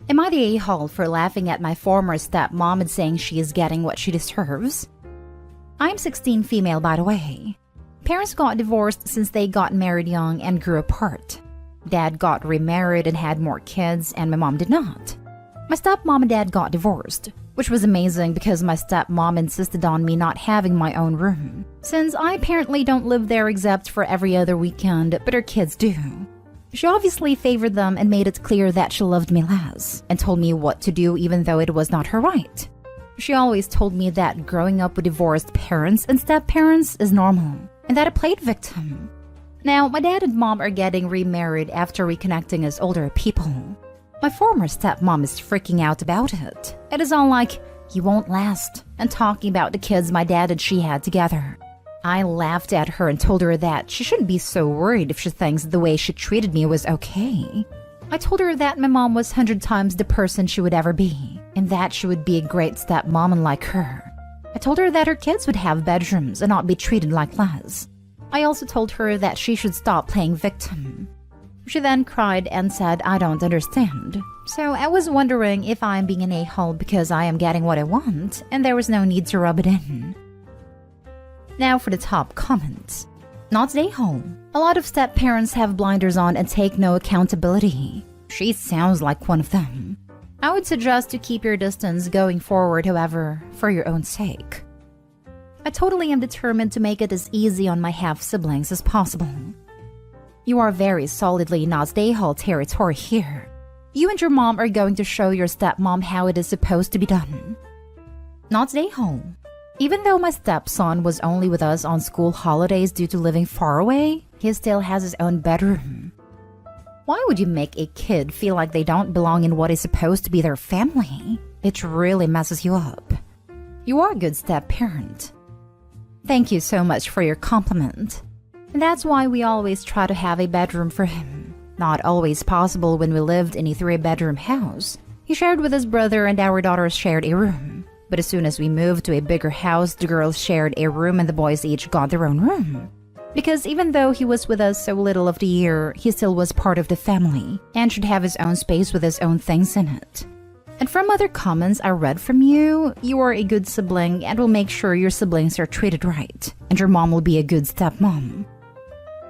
Am I the a-hole for laughing at my former stepmom and saying she is getting what she deserves? I'm 16 female, by the way. Parents got divorced since they got married young and grew apart. Dad got remarried and had more kids, and my mom did not. My stepmom and dad got divorced, which was amazing because my stepmom insisted on me not having my own room, since I apparently don't live there except for every other weekend, but her kids do. She obviously favored them and made it clear that she loved me less, and told me what to do even though it was not her right. She always told me that growing up with divorced parents and step-parents is normal, and that I played victim. Now, my dad and mom are getting remarried after reconnecting as older people. My former stepmom is freaking out about it. It is all like, "You won't last," and talking about the kids my dad and she had together. I laughed at her and told her that she shouldn't be so worried if she thinks the way she treated me was okay. I told her that my mom was 100 times the person she would ever be, and that she would be a great stepmom unlike her. I told her that her kids would have bedrooms and not be treated like less. I also told her that she should stop playing victim. She then cried and said, "I don't understand." So I was wondering if I'm being an a-hole because I am getting what I want, and there was no need to rub it in. Now for the top comments. Not an a-hole. A lot of step-parents have blinders on and take no accountability. She sounds like one of them. I would suggest to keep your distance going forward, however, for your own sake. I totally am determined to make it as easy on my half-siblings as possible. You are very solidly not the a-hole territory here. You and your mom are going to show your stepmom how it is supposed to be done. Not the a-hole. Even though my stepson was only with us on school holidays due to living far away, he still has his own bedroom. Why would you make a kid feel like they don't belong in what is supposed to be their family? It really messes you up. You are a good step-parent. Thank you so much for your compliment. And that's why we always try to have a bedroom for him. Not always possible when we lived in a 3-bedroom house. He shared with his brother and our daughters shared a room. But as soon as we moved to a bigger house, the girls shared a room and the boys each got their own room. Because even though he was with us so little of the year, he still was part of the family and should have his own space with his own things in it. And from other comments I read from you, you are a good sibling and will make sure your siblings are treated right, and your mom will be a good stepmom.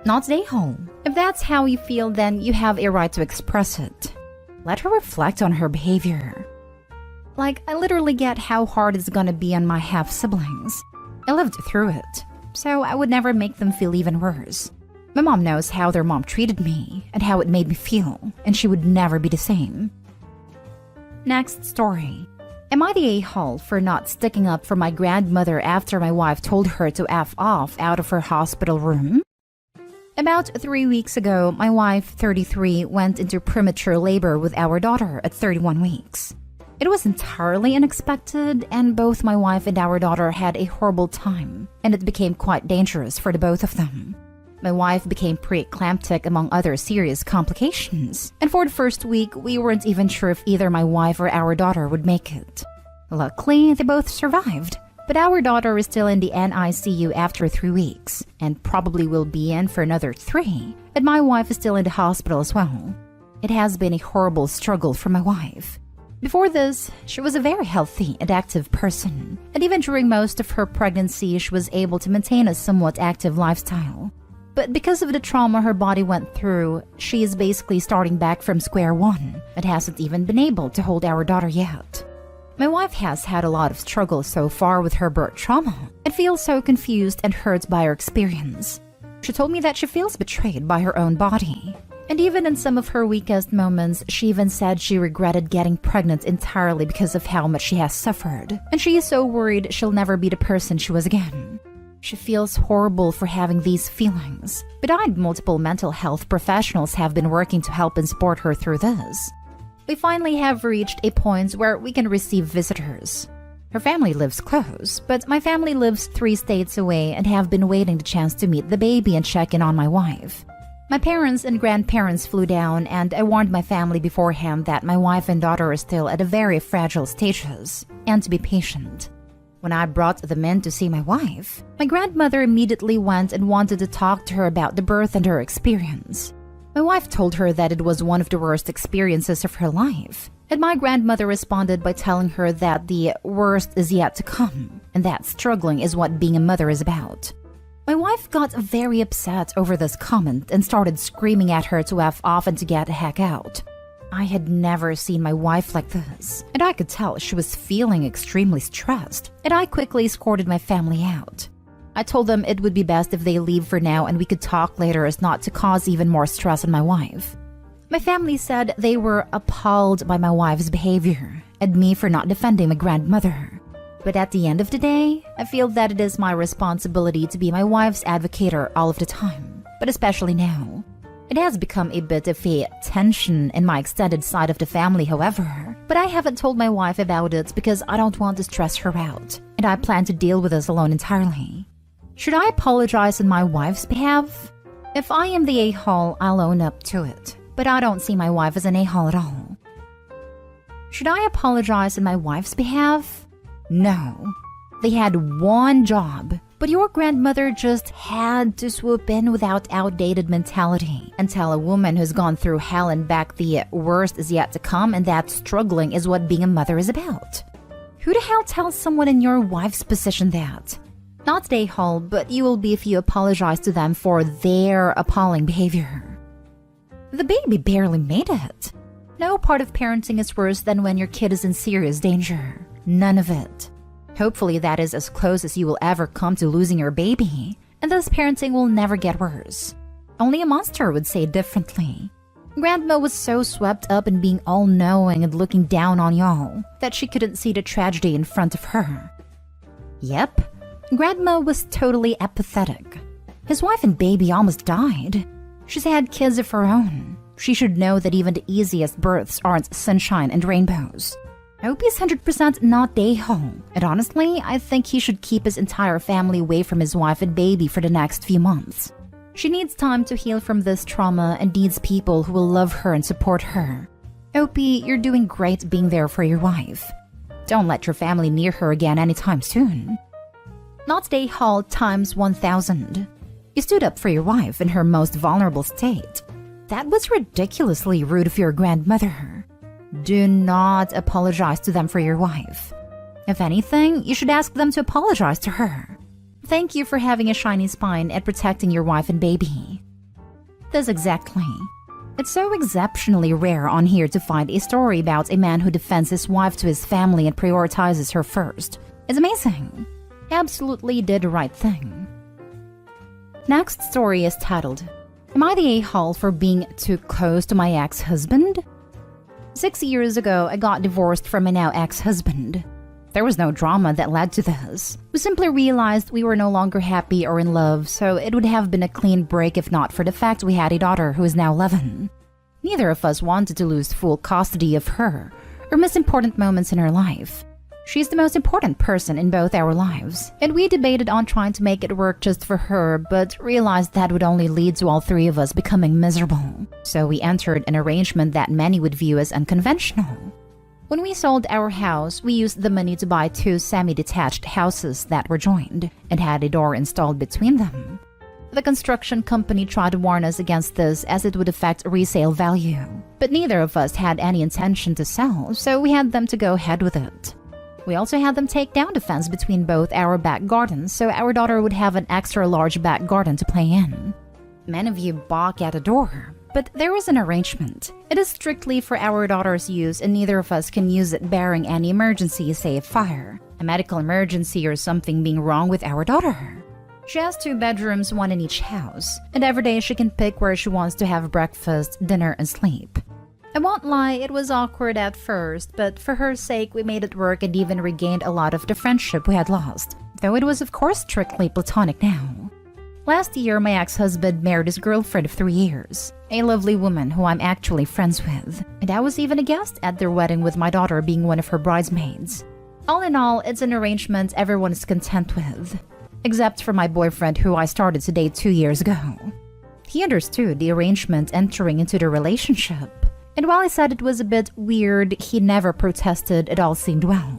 Not the a-hole. If that's how you feel, then you have a right to express it. Let her reflect on her behavior. Like, I literally get how hard it's gonna be on my half-siblings. I lived through it, so I would never make them feel even worse. My mom knows how their mom treated me and how it made me feel, and she would never be the same. Next story. Am I the a-hole for not sticking up for my grandmother after my wife told her to F off out of her hospital room? About 3 weeks ago, my wife, 33, went into premature labor with our daughter at 31 weeks. It was entirely unexpected, and both my wife and our daughter had a horrible time, and it became quite dangerous for the both of them. My wife became preeclamptic among other serious complications, and for the first week, we weren't even sure if either my wife or our daughter would make it. Luckily, they both survived, but our daughter is still in the NICU after 3 weeks, and probably will be in for another 3, and my wife is still in the hospital as well. It has been a horrible struggle for my wife. Before this, she was a very healthy and active person, and even during most of her pregnancy, she was able to maintain a somewhat active lifestyle. But because of the trauma her body went through, she is basically starting back from square one and hasn't even been able to hold our daughter yet. My wife has had a lot of struggle so far with her birth trauma and feels so confused and hurt by her experience. She told me that she feels betrayed by her own body. And even in some of her weakest moments, she even said she regretted getting pregnant entirely because of how much she has suffered. And she is so worried she'll never be the person she was again. She feels horrible for having these feelings. But multiple mental health professionals have been working to help and support her through this. We finally have reached a point where we can receive visitors. Her family lives close, but my family lives 3 states away and have been waiting the chance to meet the baby and check in on my wife. My parents and grandparents flew down, and I warned my family beforehand that my wife and daughter are still at a very fragile stages, and to be patient. When I brought them in to see my wife, my grandmother immediately went and wanted to talk to her about the birth and her experience. My wife told her that it was one of the worst experiences of her life, And my grandmother responded by telling her that the worst is yet to come, and that struggling is what being a mother is about. My wife got very upset over this comment and started screaming at her to F off and to get the heck out. I had never seen my wife like this, and I could tell she was feeling extremely stressed, and I quickly escorted my family out. I told them it would be best if they leave for now and we could talk later as not to cause even more stress on my wife. My family said they were appalled by my wife's behavior and me for not defending my grandmother. But at the end of the day, I feel that it is my responsibility to be my wife's advocator all of the time, but especially now. It has become a bit of a tension in my extended side of the family, however, but I haven't told my wife about it because I don't want to stress her out, and I plan to deal with this alone entirely. Should I apologize on my wife's behalf? If I am the a-hole, I'll own up to it, but I don't see my wife as an a-hole at all. Should I apologize on my wife's behalf? No. They had one job, but your grandmother just had to swoop in without outdated mentality and tell a woman who's gone through hell and back the worst is yet to come and that struggling is what being a mother is about. Who the hell tells someone in your wife's position that? Not the a-hole, but you will be if you apologize to them for their appalling behavior. The baby barely made it. No part of parenting is worse than when your kid is in serious danger. None of it. Hopefully that is as close as you will ever come to losing your baby, and thus parenting will never get worse. Only a monster would say differently. Grandma was so swept up in being all-knowing and looking down on y'all that she couldn't see the tragedy in front of her. Yep, Grandma was totally apathetic. His wife and baby almost died. She's had kids of her own. She should know that even the easiest births aren't sunshine and rainbows. I hope he's 100% not a-hole, and honestly, I think he should keep his entire family away from his wife and baby for the next few months. She needs time to heal from this trauma and needs people who will love her and support her. Opie, you're doing great being there for your wife. Don't let your family near her again anytime soon. Not a-hole times 1,000. You stood up for your wife in her most vulnerable state. That was ridiculously rude of your grandmother. Do not apologize to them for your wife. If anything, you should ask them to apologize to her. Thank you for having a shiny spine and protecting your wife and baby. This exactly. It's so exceptionally rare on here to find a story about a man who defends his wife to his family and prioritizes her first. It's amazing. Absolutely did the right thing. Next story is titled, Am I the a-hole for being too close to my ex-husband? 6 years ago, I got divorced from my now ex-husband. There was no drama that led to this. We simply realized we were no longer happy or in love, so it would have been a clean break if not for the fact we had a daughter who is now 11. Neither of us wanted to lose full custody of her or miss important moments in her life. She's the most important person in both our lives, and we debated on trying to make it work just for her, but realized that would only lead to all three of us becoming miserable. So we entered an arrangement that many would view as unconventional. When we sold our house, we used the money to buy 2 semi-detached houses that were joined and had a door installed between them. The construction company tried to warn us against this as it would affect resale value, but neither of us had any intention to sell, so we had them to go ahead with it. We also had them take down the fence between both our back gardens so our daughter would have an extra large back garden to play in. Many of you balk at the door, but there was an arrangement. It is strictly for our daughter's use and neither of us can use it barring any emergency, say a fire, a medical emergency or something being wrong with our daughter. She has 2 bedrooms, 1 in each house, and every day she can pick where she wants to have breakfast, dinner, and sleep. I won't lie, it was awkward at first, but for her sake we made it work and even regained a lot of the friendship we had lost, though it was of course strictly platonic now. Last year, my ex-husband married his girlfriend of 3 years, a lovely woman who I'm actually friends with, and I was even a guest at their wedding with my daughter being one of her bridesmaids. All in all, it's an arrangement everyone is content with, except for my boyfriend who I started to date 2 years ago. He understood the arrangement entering into the relationship. And while I said it was a bit weird, he never protested, it all seemed well.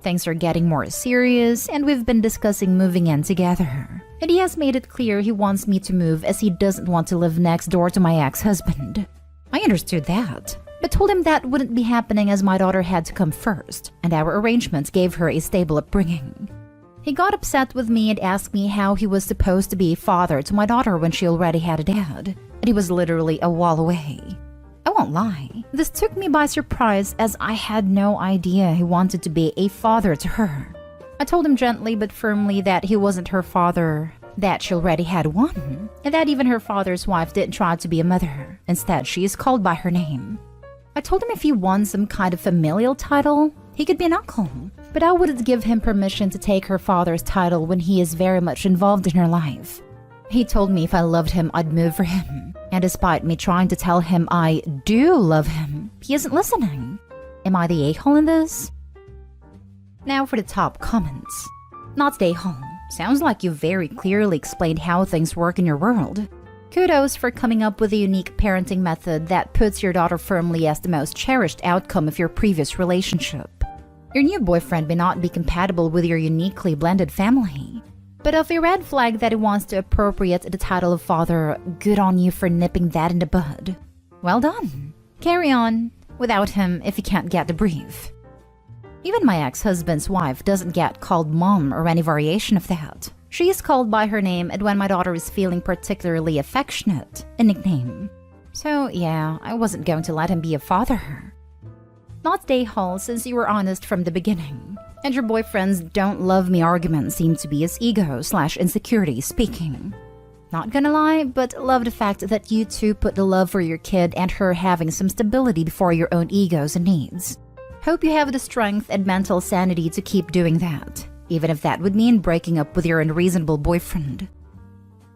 Things are getting more serious, and we've been discussing moving in together. And he has made it clear he wants me to move as he doesn't want to live next door to my ex-husband. I understood that, but told him that wouldn't be happening as my daughter had to come first, and our arrangements gave her a stable upbringing. He got upset with me and asked me how he was supposed to be a father to my daughter when she already had a dad, and he was literally a wall away. I won't lie, this took me by surprise as I had no idea he wanted to be a father to her. I told him gently but firmly that he wasn't her father, that she already had one, and that even her father's wife didn't try to be a mother. Instead, she is called by her name. I told him if he won some kind of familial title, he could be an uncle, but I wouldn't give him permission to take her father's title when he is very much involved in her life. He told me if I loved him, I'd move for him, and despite me trying to tell him I do love him, he isn't listening. Am I the a-hole in this? Now for the top comments. Not the a-hole. Sounds like you very clearly explained how things work in your world. Kudos for coming up with a unique parenting method that puts your daughter firmly as the most cherished outcome of your previous relationship. Your new boyfriend may not be compatible with your uniquely blended family, but of a red flag that he wants to appropriate the title of father, good on you for nipping that in the bud. Well done. Carry on without him if you can't get the brief. Even my ex-husband's wife doesn't get called mom or any variation of that. She is called by her name, and when my daughter is feeling particularly affectionate, a nickname. So yeah, I wasn't going to let him be a father. Not a-hole since you were honest from the beginning. And your boyfriend's don't love me arguments seem to be his ego/insecurity speaking. Not gonna lie, but love the fact that you two put the love for your kid and her having some stability before your own egos and needs. Hope you have the strength and mental sanity to keep doing that, even if that would mean breaking up with your unreasonable boyfriend.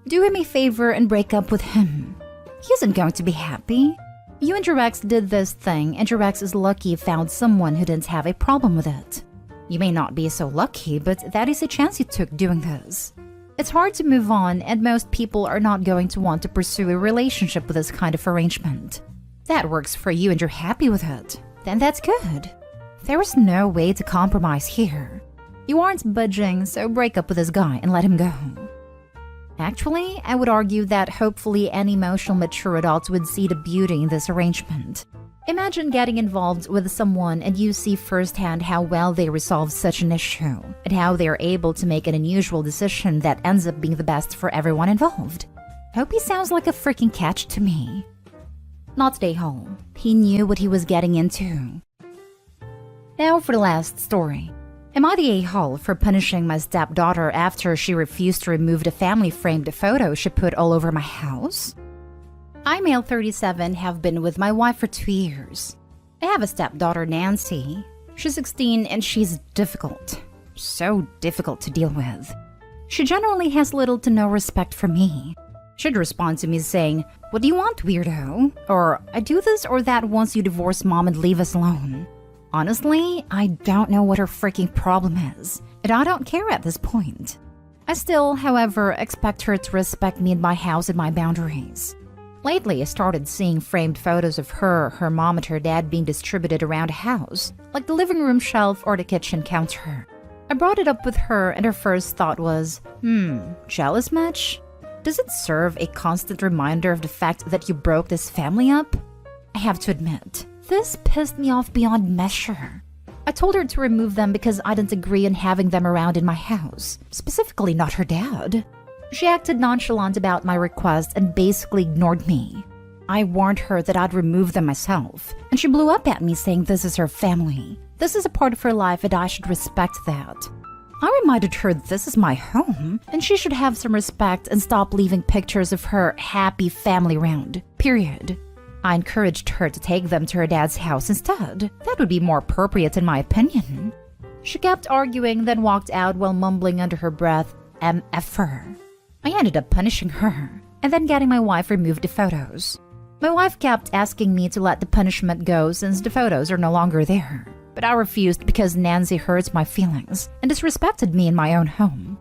Do him a favor and break up with him. He isn't going to be happy. You and your ex did this thing, and your ex is lucky you found someone who didn't have a problem with it. You may not be so lucky, but that is a chance you took doing this. It's hard to move on, and most people are not going to want to pursue a relationship with this kind of arrangement. That works for you and you're happy with it. Then that's good. There is no way to compromise here. You aren't budging, so break up with this guy and let him go. Actually, I would argue that hopefully any emotional mature adults would see the beauty in this arrangement. Imagine getting involved with someone and you see firsthand how well they resolve such an issue, and how they are able to make an unusual decision that ends up being the best for everyone involved. Hope he sounds like a freaking catch to me. Not stay home. He knew what he was getting into. Now for the last story. Am I the a-hole for punishing my stepdaughter after she refused to remove the family-framed photo she put all over my house? I, male 37, have been with my wife for 2 years. I have a stepdaughter, Nancy. She's 16 and she's difficult. So difficult to deal with. She generally has little to no respect for me. She'd respond to me saying, "What do you want, weirdo?" Or, "I do this or that once you divorce mom and leave us alone." Honestly, I don't know what her freaking problem is, and I don't care at this point. I still, however, expect her to respect me and my house and my boundaries. Lately, I started seeing framed photos of her mom and her dad being distributed around the house, like the living room shelf or the kitchen counter. I brought it up with her and her first thought was, jealous much? Does it serve a constant reminder of the fact that you broke this family up? I have to admit, this pissed me off beyond measure. I told her to remove them because I didn't agree on having them around in my house, specifically not her dad. She acted nonchalant about my request and basically ignored me. I warned her that I'd remove them myself, and she blew up at me saying this is her family. This is a part of her life and I should respect that. I reminded her this is my home, and she should have some respect and stop leaving pictures of her happy family around, period. I encouraged her to take them to her dad's house instead. That would be more appropriate in my opinion. She kept arguing, then walked out while mumbling under her breath, MF her. I ended up punishing her, and then getting my wife removed the photos. My wife kept asking me to let the punishment go since the photos are no longer there. But I refused because Nancy hurts my feelings and disrespected me in my own home.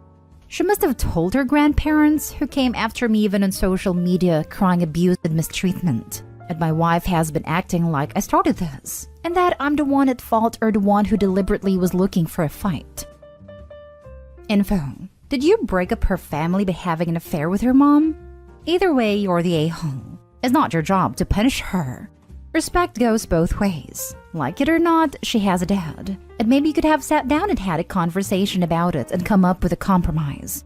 She must have told her grandparents, who came after me even on social media crying abuse and mistreatment. And my wife has been acting like I started this, and that I'm the one at fault or the one who deliberately was looking for a fight. Info. Did you break up her family by having an affair with her mom? Either way, you're the a-hole. It's not your job to punish her. Respect goes both ways. Like it or not, she has a dad. And maybe you could have sat down and had a conversation about it and come up with a compromise.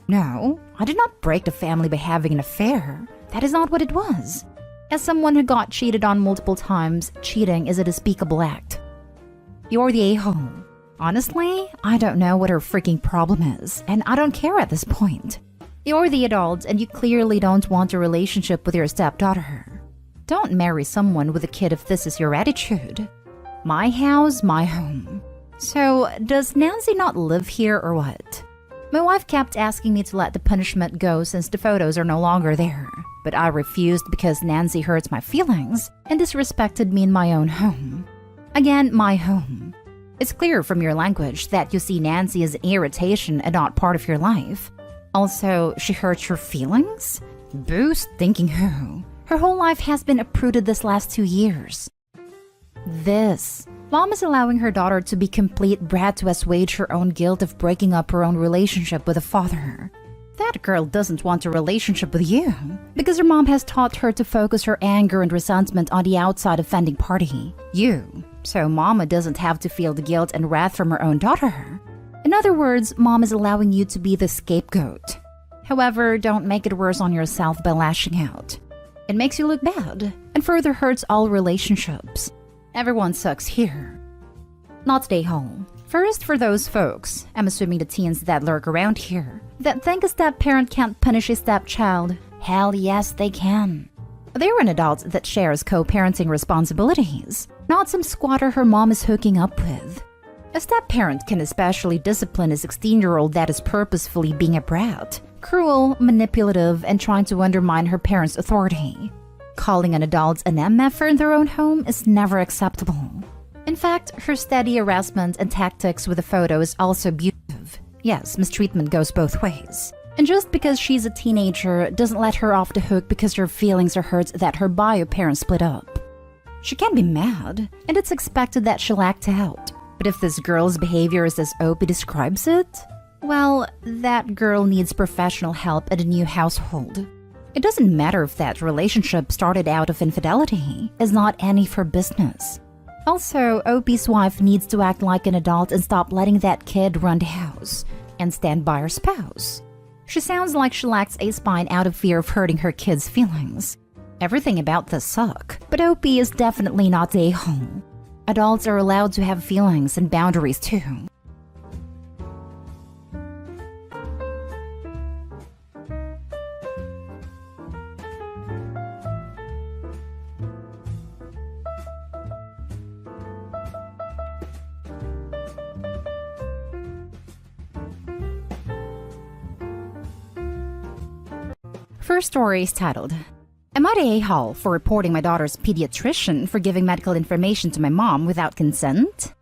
No, I did not break the family by having an affair. That is not what it was. As someone who got cheated on multiple times, cheating is a despicable act. You're the a-hole. Honestly, I don't know what her freaking problem is, and I don't care at this point. You're the adult, and you clearly don't want a relationship with your stepdaughter. Don't marry someone with a kid if this is your attitude. My house, my home. So, does Nancy not live here or what? My wife kept asking me to let the punishment go since the photos are no longer there. But I refused because Nancy hurts my feelings and disrespected me in my own home. Again, my home. It's clear from your language that you see Nancy as an irritation and not part of your life. Also, she hurts your feelings? Boo stinking who? Her whole life has been uprooted this last 2 years. Mom is allowing her daughter to be complete brat to assuage her own guilt of breaking up her own relationship with a father. That girl doesn't want a relationship with you because her mom has taught her to focus her anger and resentment on the outside offending party, you. So mama doesn't have to feel the guilt and wrath from her own daughter. In other words, mom is allowing you to be the scapegoat. However, don't make it worse on yourself by lashing out. It makes you look bad and further hurts all relationships. Everyone sucks here. Not stay home. First, for those folks, I'm assuming the teens that lurk around here, that think a step-parent can't punish a stepchild. Hell yes, they can. They're an adult that shares co-parenting responsibilities, not some squatter her mom is hooking up with. A step-parent can especially discipline a 16-year-old that is purposefully being a brat, cruel, manipulative, and trying to undermine her parents' authority. Calling an adult an MFer in their own home is never acceptable. In fact, her steady harassment and tactics with the photo is also abusive. Yes, mistreatment goes both ways. And just because she's a teenager doesn't let her off the hook because her feelings are hurt that her bio parents split up. She can be mad, and it's expected that she'll act out. But if this girl's behavior is as Opie describes it, well, that girl needs professional help at a new household. It doesn't matter if that relationship started out of infidelity. It's not any of her business. Also, Opie's wife needs to act like an adult and stop letting that kid run the house and stand by her spouse. She sounds like she lacks a spine out of fear of hurting her kids' feelings. Everything about this suck, but Opie is definitely not the a-hole. Adults are allowed to have feelings and boundaries too. First story is titled, Am I the a-hole for reporting my daughter's pediatrician for giving medical information to my mom without consent?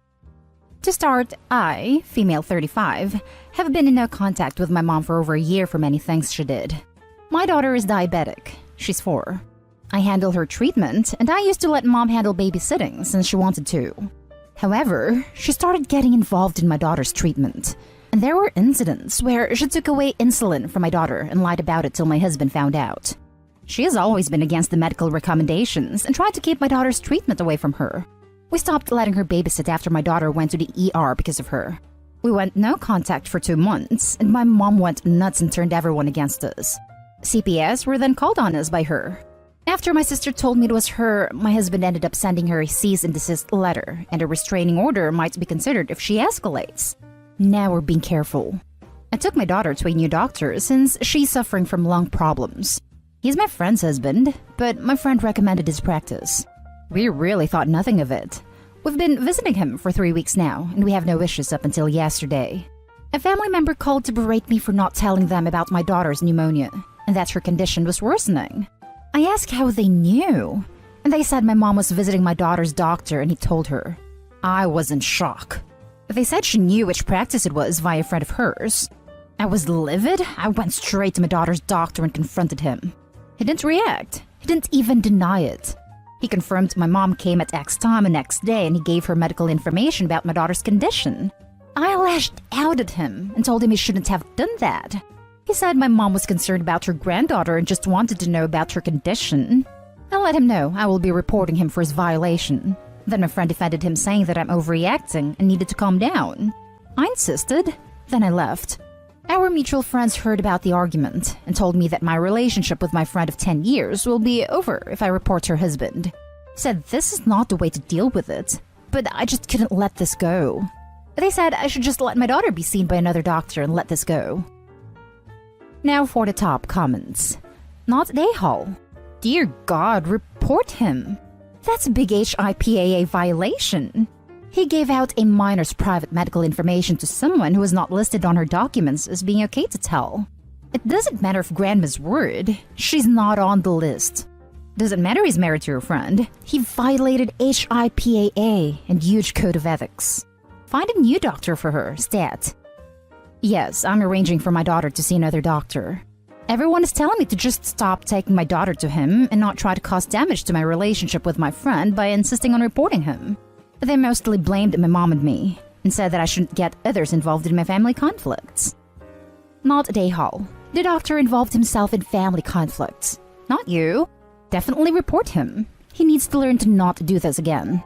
To start, I, female 35, have been in no contact with my mom for over a year for many things she did. My daughter is diabetic. She's 4. I handle her treatment, and I used to let mom handle babysitting since she wanted to. However, she started getting involved in my daughter's treatment. And there were incidents where she took away insulin from my daughter and lied about it till my husband found out. She has always been against the medical recommendations and tried to keep my daughter's treatment away from her. We stopped letting her babysit after my daughter went to the ER because of her. We went no contact for 2 months, and my mom went nuts and turned everyone against us. CPS were then called on us by her. After my sister told me it was her, my husband ended up sending her a cease and desist letter, and a restraining order might be considered if she escalates. Now we're being careful. I took my daughter to a new doctor since she's suffering from lung problems. He's my friend's husband, but my friend recommended his practice. We really thought nothing of it. We've been visiting him for 3 weeks now, and we have no issues up until yesterday. A family member called to berate me for not telling them about my daughter's pneumonia, and that her condition was worsening. I asked how they knew, and they said my mom was visiting my daughter's doctor and he told her. I was in shock. They said she knew which practice it was via a friend of hers. I was livid. I went straight to my daughter's doctor and confronted him. He didn't react. He didn't even deny it. He confirmed my mom came at X time and next day and he gave her medical information about my daughter's condition. I lashed out at him and told him he shouldn't have done that. He said my mom was concerned about her granddaughter and just wanted to know about her condition. I let him know I will be reporting him for his violation. Then my friend defended him, saying that I'm overreacting and needed to calm down. I insisted. Then I left. Our mutual friends heard about the argument and told me that my relationship with my friend of 10 years will be over if I report her husband. Said this is not the way to deal with it, but I just couldn't let this go. They said I should just let my daughter be seen by another doctor and let this go. Now for the top comments. Not Dayhall. Dear God, report him. That's a big HIPAA violation. He gave out a minor's private medical information to someone who was not listed on her documents as being okay to tell. It doesn't matter if Grandma's word. She's not on the list. Doesn't matter he's married to your friend. He violated HIPAA and huge code of ethics. Find a new doctor for her, stat. Yes, I'm arranging for my daughter to see another doctor. Everyone is telling me to just stop taking my daughter to him and not try to cause damage to my relationship with my friend by insisting on reporting him. They mostly blamed my mom and me and said that I shouldn't get others involved in my family conflicts. Not Dayhall. The doctor involved himself in family conflicts. Not you. Definitely report him. He needs to learn to not do this again.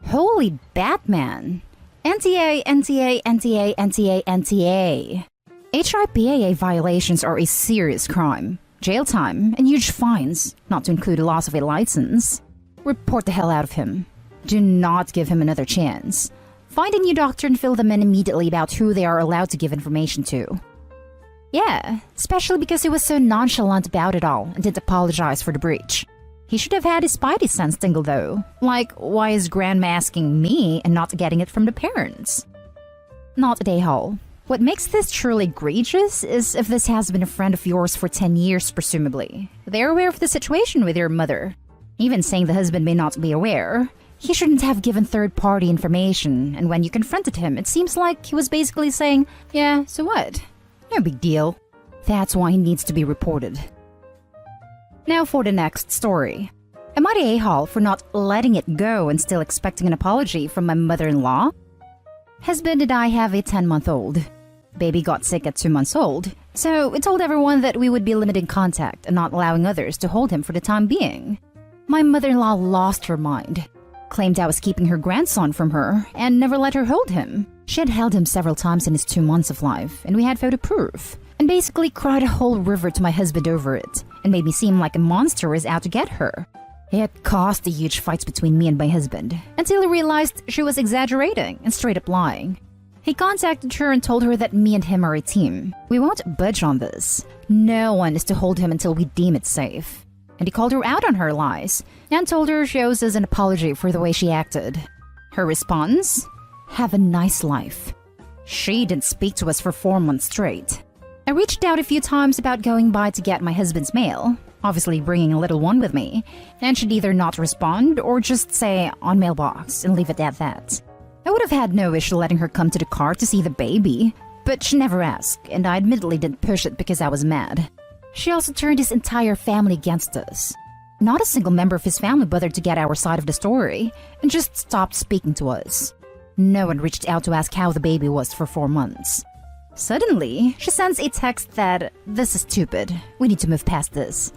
Holy Batman. NTA, NTA, NTA, NTA, NTA. HIPAA violations are a serious crime. Jail time and huge fines, not to include the loss of a license. Report the hell out of him. Do not give him another chance. Find a new doctor and fill them in immediately about who they are allowed to give information to. Yeah, especially because he was so nonchalant about it all and didn't apologize for the breach. He should have had his spidey sense tingle though. Like, why is Grandma asking me and not getting it from the parents? Not Dayhall. What makes this truly egregious is if this has been a friend of yours for 10 years, presumably. They're aware of the situation with your mother. Even saying the husband may not be aware. He shouldn't have given third-party information, and when you confronted him, it seems like he was basically saying, yeah, so what? No big deal. That's why he needs to be reported. Now for the next story. Am I the a-hole for not letting it go and still expecting an apology from my mother-in-law? Husband and I have a 10-month-old. Baby got sick at 2 months old, so we told everyone that we would be limiting contact and not allowing others to hold him for the time being. My mother-in-law lost her mind. Claimed I was keeping her grandson from her and never let her hold him. She had held him several times in his 2 months of life, and we had photo proof. And basically cried a whole river to my husband over it, and made me seem like a monster was out to get her. It caused the huge fights between me and my husband, until he realized she was exaggerating and straight up lying. He contacted her and told her that me and him are a team. We won't budge on this. No one is to hold him until we deem it safe. And he called her out on her lies, and told her she owes us an apology for the way she acted. Her response? Have a nice life. She didn't speak to us for 4 months straight. I reached out a few times about going by to get my husband's mail, obviously bringing a little one with me, and she'd either not respond or just say on mailbox and leave it at that. I would have had no issue letting her come to the car to see the baby, but she never asked, and I admittedly didn't push it because I was mad. She also turned his entire family against us. Not a single member of his family bothered to get our side of the story, and just stopped speaking to us. No one reached out to ask how the baby was for 4 months. Suddenly, she sends a text that, this is stupid, we need to move past this,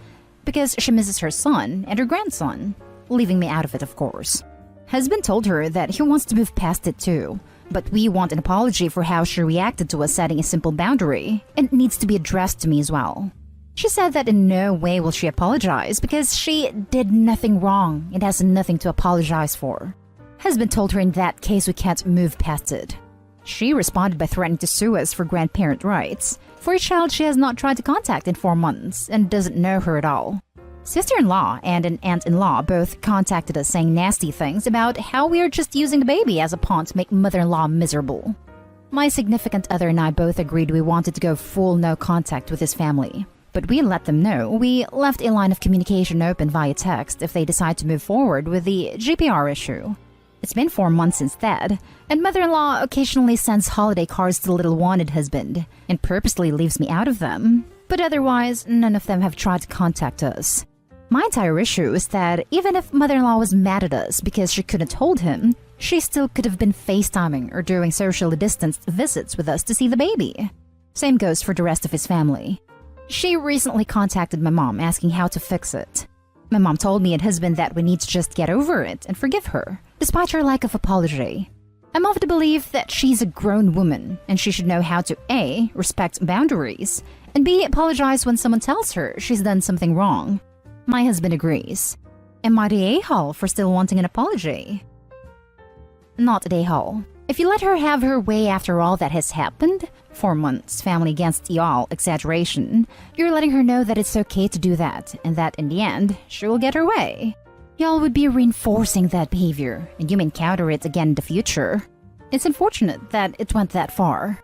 because she misses her son and her grandson, leaving me out of it, of course. Husband told her that he wants to move past it too, but we want an apology for how she reacted to us setting a simple boundary, and it needs to be addressed to me as well. She said that in no way will she apologize because she did nothing wrong and has nothing to apologize for. Husband told her in that case we can't move past it. She responded by threatening to sue us for grandparent rights for a child she has not tried to contact in 4 months and doesn't know her at all. Sister-in-law and an aunt-in-law both contacted us saying nasty things about how we are just using the baby as a pawn to make mother-in-law miserable. My significant other and I both agreed we wanted to go full no contact with his family. But we let them know we left a line of communication open via text if they decide to move forward with the GPR issue. It's been 4 months since that, and mother-in-law occasionally sends holiday cards to the little wanted husband and purposely leaves me out of them. But otherwise, none of them have tried to contact us. My entire issue is that even if mother-in-law was mad at us because she couldn't hold him, she still could have been FaceTiming or doing socially distanced visits with us to see the baby. Same goes for the rest of his family. She recently contacted my mom asking how to fix it. My mom told me and husband that we need to just get over it and forgive her, despite her lack of apology. I'm of the belief that she's a grown woman and she should know how to A. respect boundaries, and B. apologize when someone tells her she's done something wrong. My husband agrees. Am I the a-hole for still wanting an apology? Not the a-hole. If you let her have her way after all that has happened, 4 months, family against y'all, exaggeration, you're letting her know that it's okay to do that, and that in the end, she will get her way. Y'all would be reinforcing that behavior, and you may encounter it again in the future. It's unfortunate that it went that far.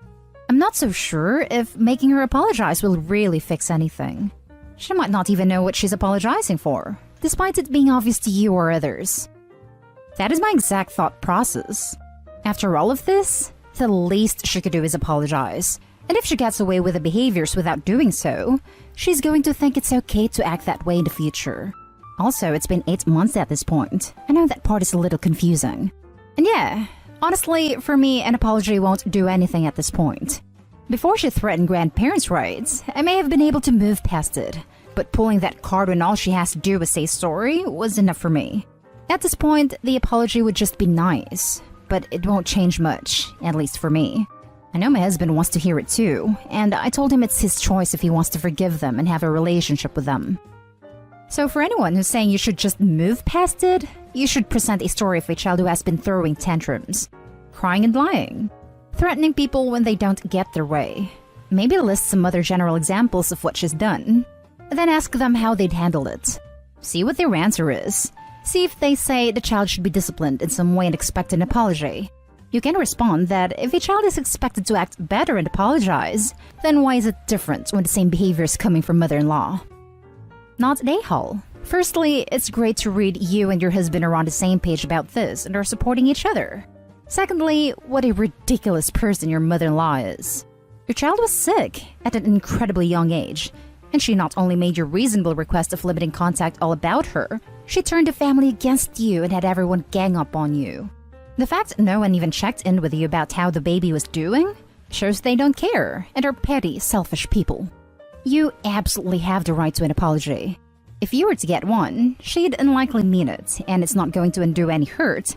I'm not so sure if making her apologize will really fix anything. She might not even know what she's apologizing for, despite it being obvious to you or others. That is my exact thought process. After all of this, the least she could do is apologize. And if she gets away with the behaviors without doing so, she's going to think it's okay to act that way in the future. Also, it's been 8 months at this point. I know that part is a little confusing. And yeah, honestly, for me, an apology won't do anything at this point. Before she threatened grandparents' rights, I may have been able to move past it. But pulling that card when all she has to do is say sorry was enough for me. At this point, the apology would just be nice. But it won't change much, at least for me. I know my husband wants to hear it too, and I told him it's his choice if he wants to forgive them and have a relationship with them. So for anyone who's saying you should just move past it, you should present a story of a child who has been throwing tantrums, crying and lying, threatening people when they don't get their way. Maybe list some other general examples of what she's done, then ask them how they'd handle it. See what their answer is. See if they say the child should be disciplined in some way and expect an apology. You can respond that if a child is expected to act better and apologize, then why is it different when the same behavior is coming from mother-in-law? Not an a-hole. Firstly, it's great to read you and your husband are on the same page about this and are supporting each other. Secondly, what a ridiculous person your mother-in-law is. Your child was sick at an incredibly young age, and she not only made your reasonable request of limiting contact all about her, she turned the family against you and had everyone gang up on you. The fact no one even checked in with you about how the baby was doing shows they don't care and are petty, selfish people. You absolutely have the right to an apology. If you were to get one, she'd unlikely mean it, and it's not going to undo any hurt.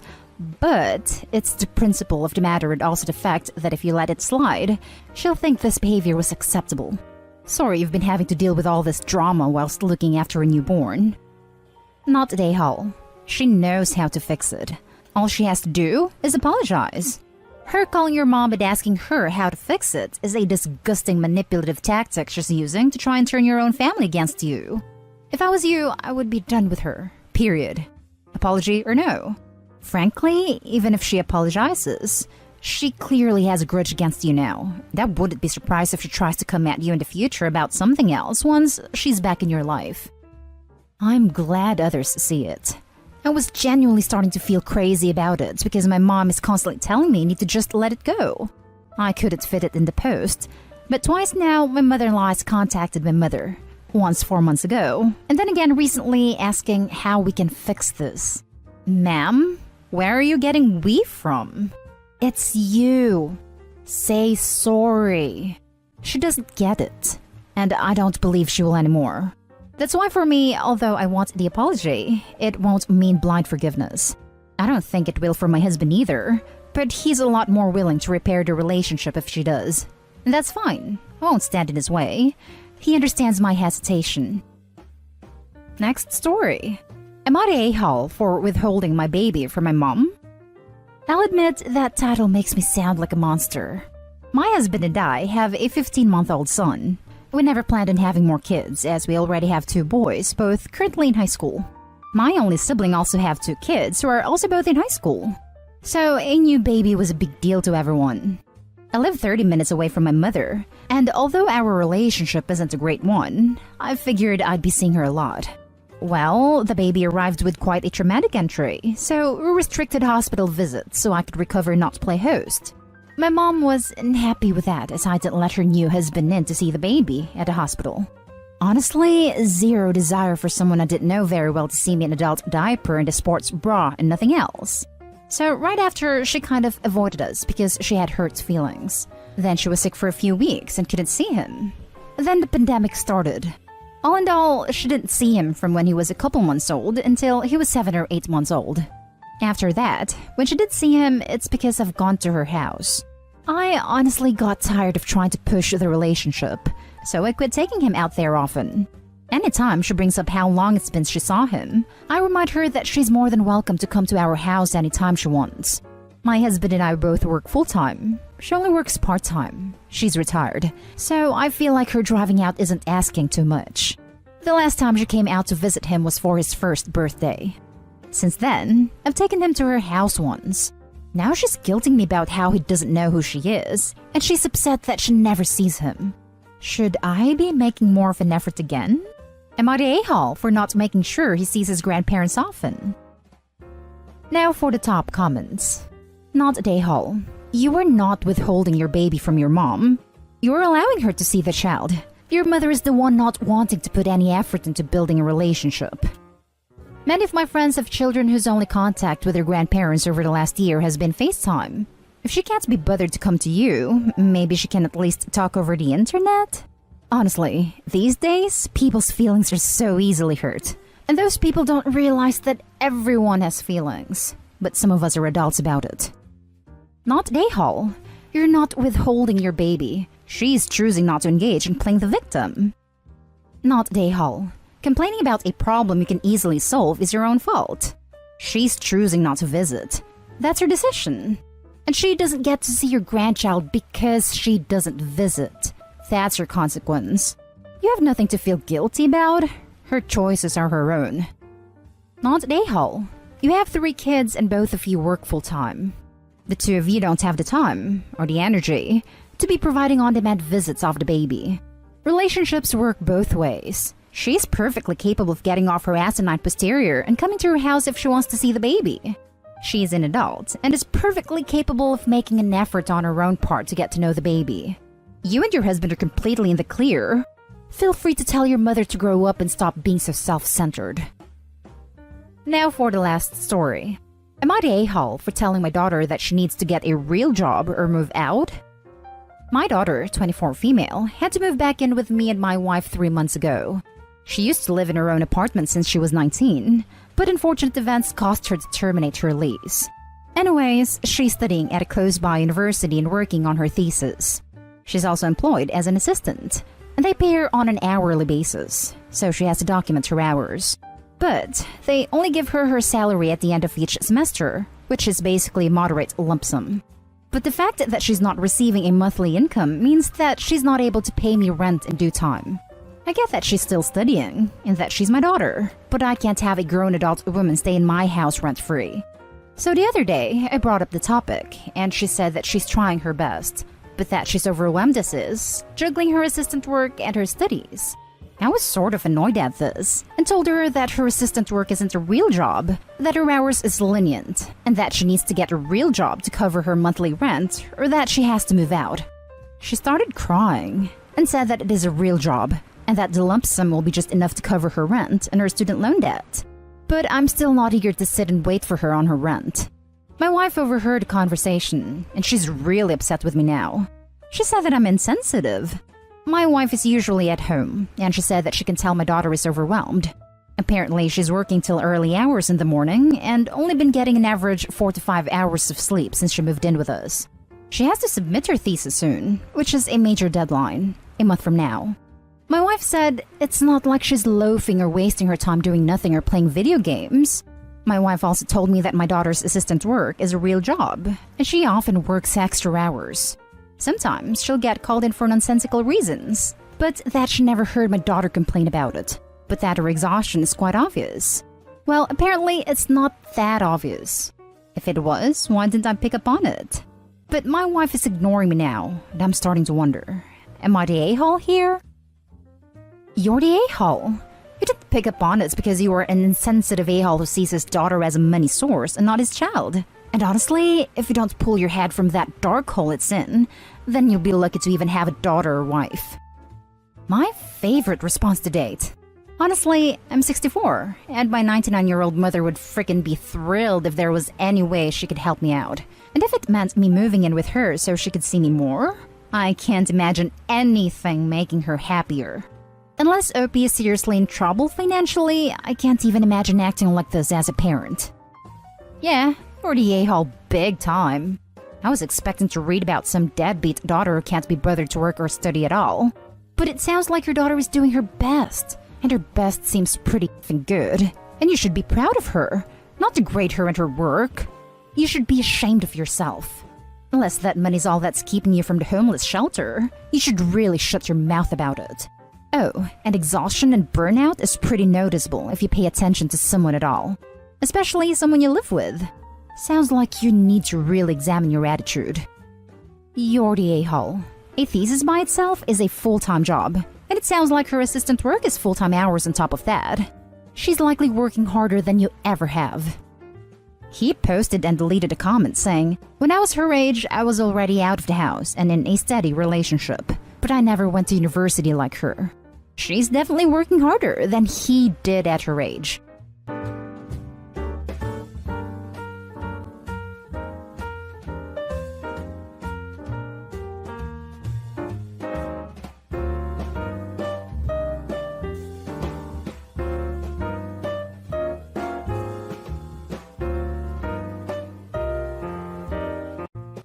But it's the principle of the matter and also the fact that if you let it slide, she'll think this behavior was acceptable. Sorry you've been having to deal with all this drama whilst looking after a newborn. Not a a-hole. She knows how to fix it. All she has to do is apologize. Her calling your mom and asking her how to fix it is a disgusting manipulative tactic she's using to try and turn your own family against you. If I was you, I would be done with her. Period. Apology or no. Frankly, even if she apologizes, she clearly has a grudge against you now. That wouldn't be surprised if she tries to come at you in the future about something else once she's back in your life. I'm glad others see it. I was genuinely starting to feel crazy about it because my mom is constantly telling me I need to just let it go. I couldn't fit it in the post, but twice now my mother-in-law has contacted my mother. Once 4 months ago, and then again recently asking how we can fix this. Ma'am, where are you getting "we" from? It's you. Say sorry. She doesn't get it, and I don't believe she will anymore. That's why for me, although I want the apology, it won't mean blind forgiveness. I don't think it will for my husband either, but he's a lot more willing to repair the relationship if she does. And that's fine. I won't stand in his way. He understands my hesitation. Next story. Am I the a-hole for withholding my baby from my mom? I'll admit that title makes me sound like a monster. My husband and I have a 15-month-old son. We never planned on having more kids, as we already have 2 boys, both currently in high school. My only sibling also have 2 kids, who are also both in high school. So a new baby was a big deal to everyone. I live 30 minutes away from my mother, and although our relationship isn't a great one, I figured I'd be seeing her a lot. Well, the baby arrived with quite a traumatic entry, so we restricted hospital visits so I could recover and not play host. My mom was unhappy with that, as I didn't let her new husband in to see the baby at the hospital. Honestly, zero desire for someone I didn't know very well to see me in an adult diaper and a sports bra and nothing else. So right after, she kind of avoided us because she had hurt feelings. Then she was sick for a few weeks and couldn't see him. Then the pandemic started. All in all, she didn't see him from when he was a couple months old until he was 7 or 8 months old. After that, when she did see him, it's because I've gone to her house. I honestly got tired of trying to push the relationship, so I quit taking him out there often. Anytime she brings up how long it's been she saw him, I remind her that she's more than welcome to come to our house anytime she wants. My husband and I both work full-time. She only works part-time. She's retired, so I feel like her driving out isn't asking too much. The last time she came out to visit him was for his first birthday. Since then, I've taken him to her house once. Now she's guilting me about how he doesn't know who she is, and she's upset that she never sees him. Should I be making more of an effort again? Am I the a-hole for not making sure he sees his grandparents often? Now for the top comments. Not the a-hole. You are not withholding your baby from your mom. You're allowing her to see the child. Your mother is the one not wanting to put any effort into building a relationship. Many of my friends have children whose only contact with their grandparents over the last year has been FaceTime. If she can't be bothered to come to you, maybe she can at least talk over the internet? Honestly, these days, people's feelings are so easily hurt. And those people don't realize that everyone has feelings. But some of us are adults about it. Not a-hole. You're not withholding your baby. She's choosing not to engage in playing the victim. Not a-hole. Complaining about a problem you can easily solve is your own fault. She's choosing not to visit. That's her decision. And she doesn't get to see your grandchild because she doesn't visit. That's your consequence. You have nothing to feel guilty about. Her choices are her own. Not a-hole. You have 3 kids and both of you work full-time. The 2 of you don't have the time, or the energy, to be providing on-demand visits of the baby. Relationships work both ways. She's perfectly capable of getting off her asinine posterior and coming to her house if she wants to see the baby. She's an adult and is perfectly capable of making an effort on her own part to get to know the baby. You and your husband are completely in the clear. Feel free to tell your mother to grow up and stop being so self-centered. Now for the last story. Am I the a-hole for telling my daughter that she needs to get a real job or move out? My daughter, 24 female, had to move back in with me and my wife 3 months ago. She used to live in her own apartment since she was 19, but unfortunate events caused her to terminate her lease. Anyways, she's studying at a close-by university and working on her thesis. She's also employed as an assistant, and they pay her on an hourly basis, so she has to document her hours. But they only give her her salary at the end of each semester, which is basically a moderate lump sum. But the fact that she's not receiving a monthly income means that she's not able to pay me rent in due time. I get that she's still studying, and that she's my daughter, but I can't have a grown adult woman stay in my house rent-free. So the other day, I brought up the topic, and she said that she's trying her best, but that she's overwhelmed as is, juggling her assistant work and her studies. I was sort of annoyed at this, and told her that her assistant work isn't a real job, that her hours is lenient, and that she needs to get a real job to cover her monthly rent, or that she has to move out. She started crying, and said that it is a real job, and that the lump sum will be just enough to cover her rent and her student loan debt. But I'm still not eager to sit and wait for her on her rent. My wife overheard the conversation, and she's really upset with me now. She said that I'm insensitive. My wife is usually at home, and she said that she can tell my daughter is overwhelmed. Apparently, she's working till early hours in the morning and only been getting an average 4 to 5 hours of sleep since she moved in with us. She has to submit her thesis soon, which is a major deadline, a month from now. My wife said it's not like she's loafing or wasting her time doing nothing or playing video games. My wife also told me that my daughter's assistant work is a real job, and she often works extra hours. Sometimes she'll get called in for nonsensical reasons, but that she never heard my daughter complain about it, but that her exhaustion is quite obvious. Well, apparently it's not that obvious. If it was, why didn't I pick up on it? But my wife is ignoring me now, and I'm starting to wonder, am I the a-hole here? You're the a-hole. You didn't pick up on it because you are an insensitive a-hole who sees his daughter as a money source and not his child. And honestly, if you don't pull your head from that dark hole it's in, then you'll be lucky to even have a daughter or wife. My favorite response to date. Honestly, I'm 64, and my 99-year-old mother would frickin' be thrilled if there was any way she could help me out. And if it meant me moving in with her so she could see me more, I can't imagine anything making her happier. Unless OP is seriously in trouble financially, I can't even imagine acting like this as a parent. Yeah, you're the a-hole big time. I was expecting to read about some deadbeat daughter who can't be bothered to work or study at all. But it sounds like your daughter is doing her best, and her best seems pretty effing good. And you should be proud of her, not degrade her and her work. You should be ashamed of yourself. Unless that money's all that's keeping you from the homeless shelter, you should really shut your mouth about it. Oh, and exhaustion and burnout is pretty noticeable if you pay attention to someone at all. Especially someone you live with. Sounds like you need to really examine your attitude. You're the a-hole. A thesis by itself is a full-time job, and it sounds like her assistant work is full-time hours on top of that. She's likely working harder than you ever have. He posted and deleted a comment saying, "When I was her age, I was already out of the house and in a steady relationship, but I never went to university like her. She's definitely working harder than he did at her age."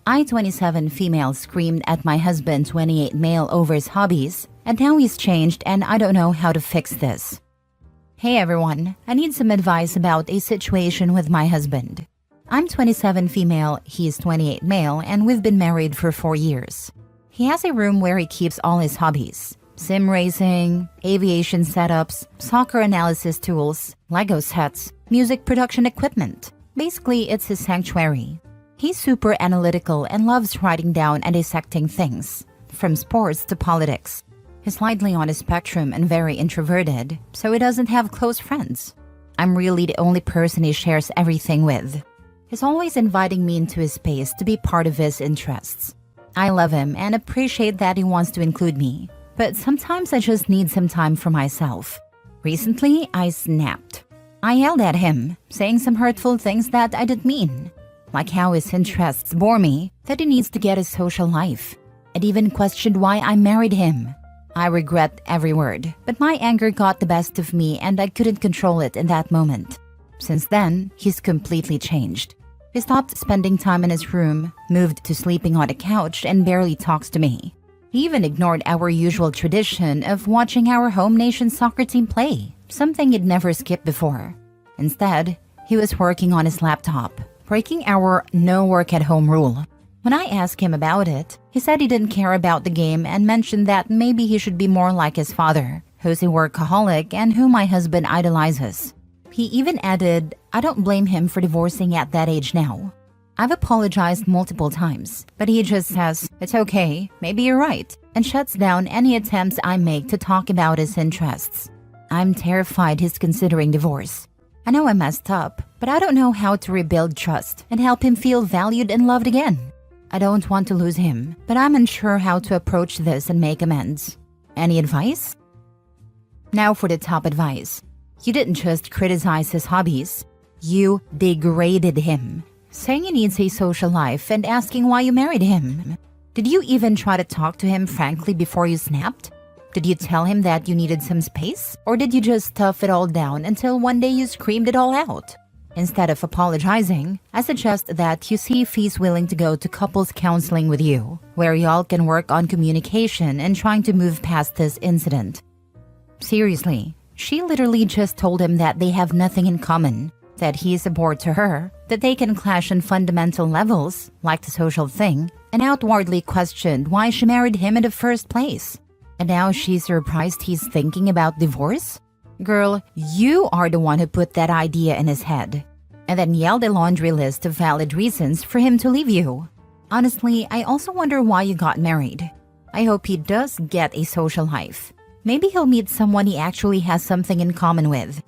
I, 27 female, screamed at my husband, 28 male, over his hobbies, and now he's changed and I don't know how to fix this. Hey everyone, I need some advice about a situation with my husband. I'm 27 female, he's 28 male, and we've been married for 4 years. He has a room where he keeps all his hobbies: sim racing, aviation setups, soccer analysis tools, Lego sets, music production equipment. Basically, it's his sanctuary. He's super analytical and loves writing down and dissecting things, from sports to politics. He's slightly on a spectrum and very introverted, so he doesn't have close friends. I'm really the only person he shares everything with. He's always inviting me into his space to be part of his interests. I love him and appreciate that he wants to include me, but sometimes I just need some time for myself. Recently, I snapped. I yelled at him, saying some hurtful things that I didn't mean. Like how his interests bore me, that he needs to get a social life. I'd even questioned why I married him. I regret every word, but my anger got the best of me and I couldn't control it in that moment. Since then, he's completely changed. He stopped spending time in his room, moved to sleeping on a couch, and barely talks to me. He even ignored our usual tradition of watching our home nation's soccer team play, something he'd never skipped before. Instead, he was working on his laptop, breaking our no work at home rule. When I asked him about it, he said he didn't care about the game and mentioned that maybe he should be more like his father, who's a workaholic and who my husband idolizes. He even added, "I don't blame him for divorcing at that age now." I've apologized multiple times, but he just says, "It's okay, maybe you're right," and shuts down any attempts I make to talk about his interests. I'm terrified he's considering divorce. I know I messed up, but I don't know how to rebuild trust and help him feel valued and loved again. I don't want to lose him, but I'm unsure how to approach this and make amends. Any advice? Now for the top advice. You didn't just criticize his hobbies. You degraded him, saying he needs a social life and asking why you married him. Did you even try to talk to him frankly before you snapped? Did you tell him that you needed some space? Or did you just stuff it all down until one day you screamed it all out? Instead of apologizing, I suggest that you see if he's willing to go to couples counseling with you, where y'all can work on communication and trying to move past this incident. Seriously, she literally just told him that they have nothing in common, that he is a bore to her, that they can clash on fundamental levels, like the social thing, and outwardly questioned why she married him in the first place. And now she's surprised he's thinking about divorce? Girl, you are the one who put that idea in his head. And then yelled a laundry list of valid reasons for him to leave you. Honestly, I also wonder why you got married. I hope he does get a social life. Maybe he'll meet someone he actually has something in common with.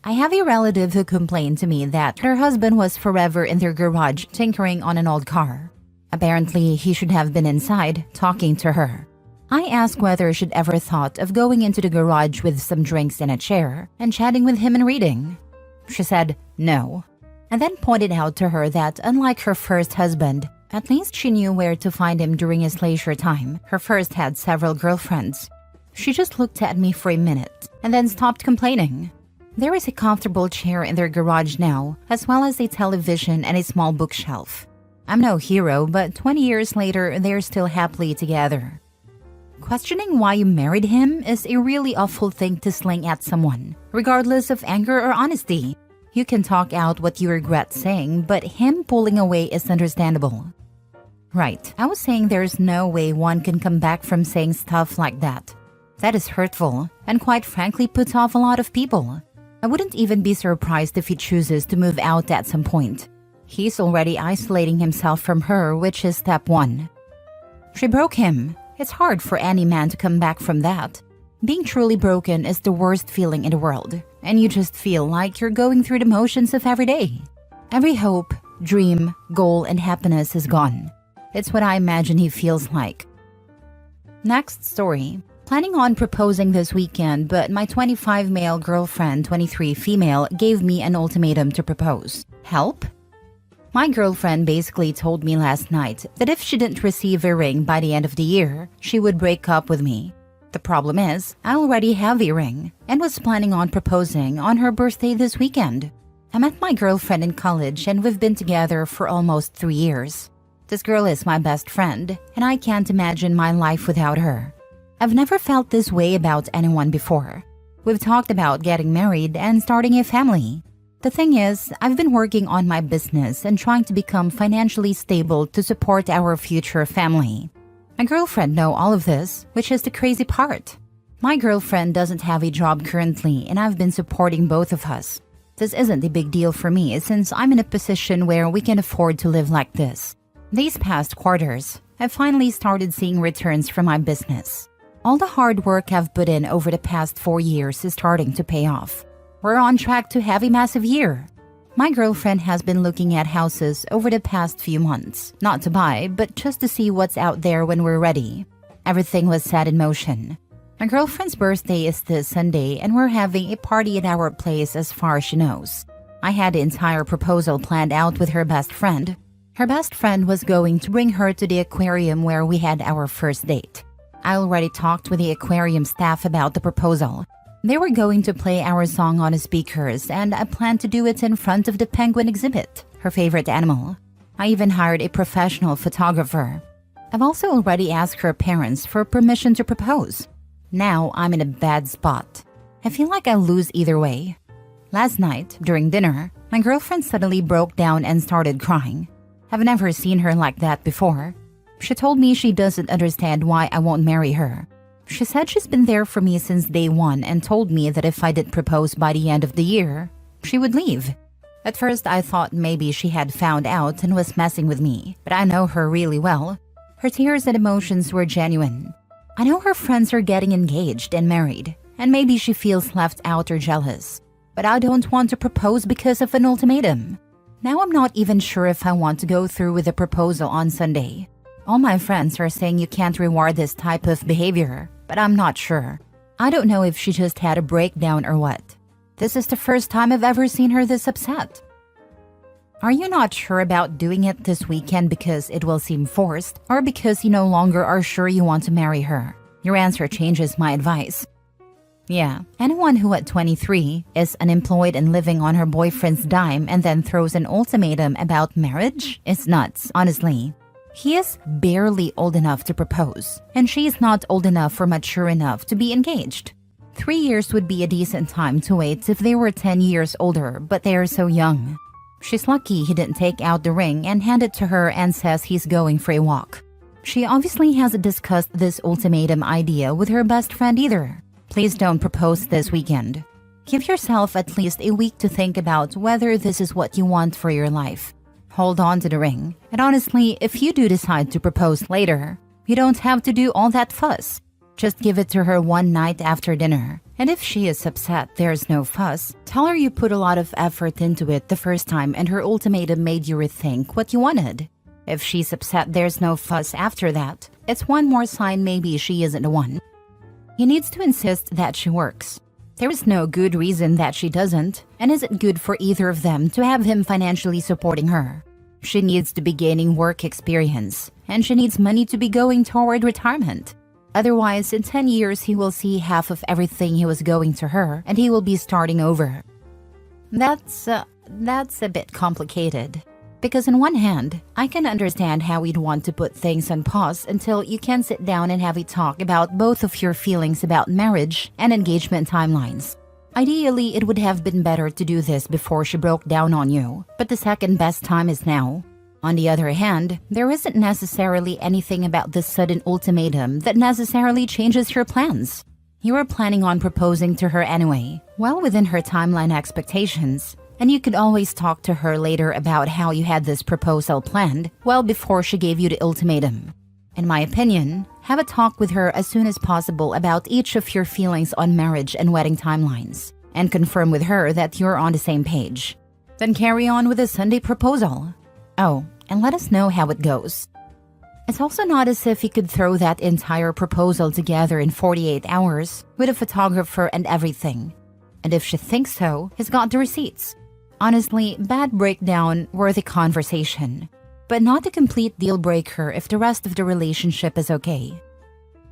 I have a relative who complained to me that her husband was forever in their garage tinkering on an old car. Apparently, he should have been inside talking to her. I asked whether she'd ever thought of going into the garage with some drinks and a chair and chatting with him and reading. She said no, and then pointed out to her that unlike her first husband, at least she knew where to find him during his leisure time. Her first had several girlfriends. She just looked at me for a minute and then stopped complaining. There is a comfortable chair in their garage now, as well as a television and a small bookshelf. I'm no hero, but 20 years later, they're still happily together. Questioning why you married him is a really awful thing to sling at someone, regardless of anger or honesty. You can talk out what you regret saying, but him pulling away is understandable. Right, I was saying there's no way one can come back from saying stuff like that. That is hurtful, and quite frankly puts off a lot of people. I wouldn't even be surprised if he chooses to move out at some point. He's already isolating himself from her, which is step one. She broke him. It's hard for any man to come back from that. Being truly broken is the worst feeling in the world, and you just feel like you're going through the motions of every day. Every hope, dream, goal, and happiness is gone. It's what I imagine he feels like. Next story. Planning on proposing this weekend, but my 25 male girlfriend, 23 female, gave me an ultimatum to propose. Help? My girlfriend basically told me last night that if she didn't receive a ring by the end of the year, she would break up with me. The problem is, I already have a ring and was planning on proposing on her birthday this weekend. I met my girlfriend in college and we've been together for almost 3 years. This girl is my best friend, and I can't imagine my life without her. I've never felt this way about anyone before. We've talked about getting married and starting a family. The thing is, I've been working on my business and trying to become financially stable to support our future family. My girlfriend knows all of this, which is the crazy part. My girlfriend doesn't have a job currently, and I've been supporting both of us. This isn't a big deal for me since I'm in a position where we can afford to live like this. These past quarters, I've finally started seeing returns from my business. All the hard work I've put in over the past 4 years is starting to pay off. We're on track to have a massive year. My girlfriend has been looking at houses over the past few months, not to buy, but just to see what's out there when we're ready. Everything was set in motion. My girlfriend's birthday is this Sunday, and we're having a party at our place as far as she knows. I had the entire proposal planned out with her best friend. Her best friend was going to bring her to the aquarium where we had our first date. I already talked with the aquarium staff about the proposal. They were going to play our song on the speakers, and I planned to do it in front of the penguin exhibit, her favorite animal. I even hired a professional photographer. I've also already asked her parents for permission to propose. Now I'm in a bad spot. I feel like I'll lose either way. Last night, during dinner, my girlfriend suddenly broke down and started crying. I've never seen her like that before. She told me she doesn't understand why I won't marry her. She said she's been there for me since day one and told me that if I didn't propose by the end of the year, she would leave. At first, I thought maybe she had found out and was messing with me, but I know her really well. Her tears and emotions were genuine. I know her friends are getting engaged and married, and maybe she feels left out or jealous. But I don't want to propose because of an ultimatum. Now I'm not even sure if I want to go through with the proposal on Sunday. All my friends are saying you can't reward this type of behavior, but I'm not sure. I don't know if she just had a breakdown or what. This is the first time I've ever seen her this upset. Are you not sure about doing it this weekend because it will seem forced, or because you no longer are sure you want to marry her? Your answer changes my advice. Yeah, anyone who at 23 is unemployed and living on her boyfriend's dime and then throws an ultimatum about marriage is nuts, honestly. He is barely old enough to propose, and she's not old enough or mature enough to be engaged. 3 years would be a decent time to wait if they were 10 years older, but they are so young. She's lucky he didn't take out the ring and hand it to her and says he's going for a walk. She obviously hasn't discussed this ultimatum idea with her best friend either. Please don't propose this weekend. Give yourself at least a week to think about whether this is what you want for your life. Hold on to the ring. And honestly, if you do decide to propose later, you don't have to do all that fuss. Just give it to her one night after dinner. And if she is upset there's no fuss, tell her you put a lot of effort into it the first time and her ultimatum made you rethink what you wanted. If she's upset there's no fuss after that, it's one more sign maybe she isn't the one. He needs to insist that she works. There is no good reason that she doesn't, and is it good for either of them to have him financially supporting her? She needs to be gaining work experience, and she needs money to be going toward retirement. Otherwise, in 10 years, he will see half of everything he was going to her and he will be starting over. That's a bit complicated. Because on one hand, I can understand how you'd want to put things on pause until you can sit down and have a talk about both of your feelings about marriage and engagement timelines. Ideally, it would have been better to do this before she broke down on you, but the second best time is now. On the other hand, there isn't necessarily anything about this sudden ultimatum that necessarily changes your plans. You were planning on proposing to her anyway, well within her timeline expectations, and you could always talk to her later about how you had this proposal planned well before she gave you the ultimatum. In my opinion, have a talk with her as soon as possible about each of your feelings on marriage and wedding timelines, and confirm with her that you're on the same page. Then carry on with the Sunday proposal. Oh, and let us know how it goes. It's also not as if you could throw that entire proposal together in 48 hours with a photographer and everything. And if she thinks so, he's got the receipts. Honestly, bad breakdown, worthy conversation. But not a complete deal breaker if the rest of the relationship is okay.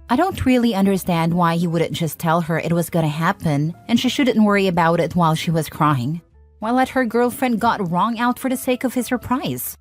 I don't really understand why he wouldn't just tell her it was gonna happen and she shouldn't worry about it while she was crying, while let her girlfriend got wrung out for the sake of his surprise.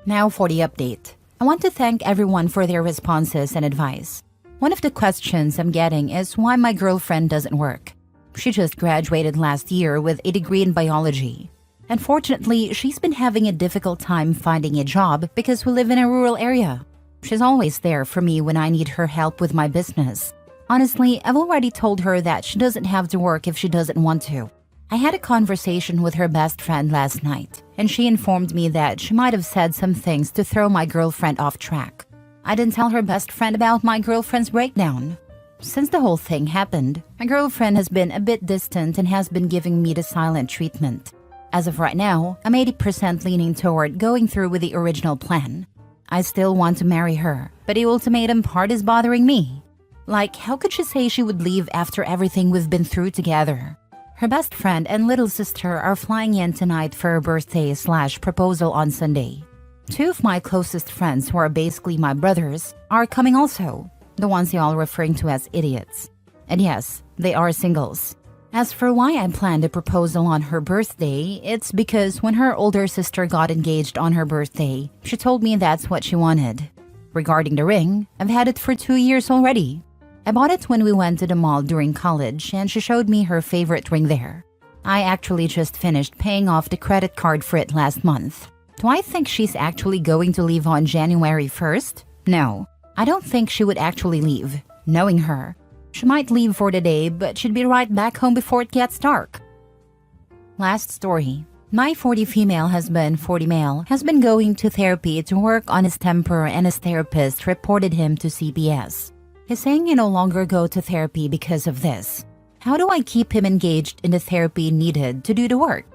Now for the update. I want to thank everyone for their responses and advice. One of the questions I'm getting is why my girlfriend doesn't work. She just graduated last year with a degree in biology. Unfortunately, she's been having a difficult time finding a job because we live in a rural area. She's always there for me when I need her help with my business. Honestly, I've already told her that she doesn't have to work if she doesn't want to. I had a conversation with her best friend last night, and she informed me that she might have said some things to throw my girlfriend off track. I didn't tell her best friend about my girlfriend's breakdown. Since the whole thing happened, my girlfriend has been a bit distant and has been giving me the silent treatment. As of right now, I'm 80% leaning toward going through with the original plan. I still want to marry her, but the ultimatum part is bothering me. Like, how could she say she would leave after everything we've been through together? Her best friend and little sister are flying in tonight for her birthday/proposal on Sunday. Two of my closest friends, who are basically my brothers, are coming also. The ones y'all referring to as idiots. And yes, they are singles. As for why I planned a proposal on her birthday, it's because when her older sister got engaged on her birthday, she told me that's what she wanted. Regarding the ring, I've had it for 2 years already. I bought it when we went to the mall during college and she showed me her favorite ring there. I actually just finished paying off the credit card for it last month. Do I think she's actually going to leave on January 1st? No. I don't think she would actually leave. Knowing her, she might leave for the day, but she'd be right back home before it gets dark. Last story. My 40 female husband, 40 male, has been going to therapy to work on his temper and his therapist reported him to CPS. He's saying he no longer go to therapy because of this. How do I keep him engaged in the therapy needed to do the work?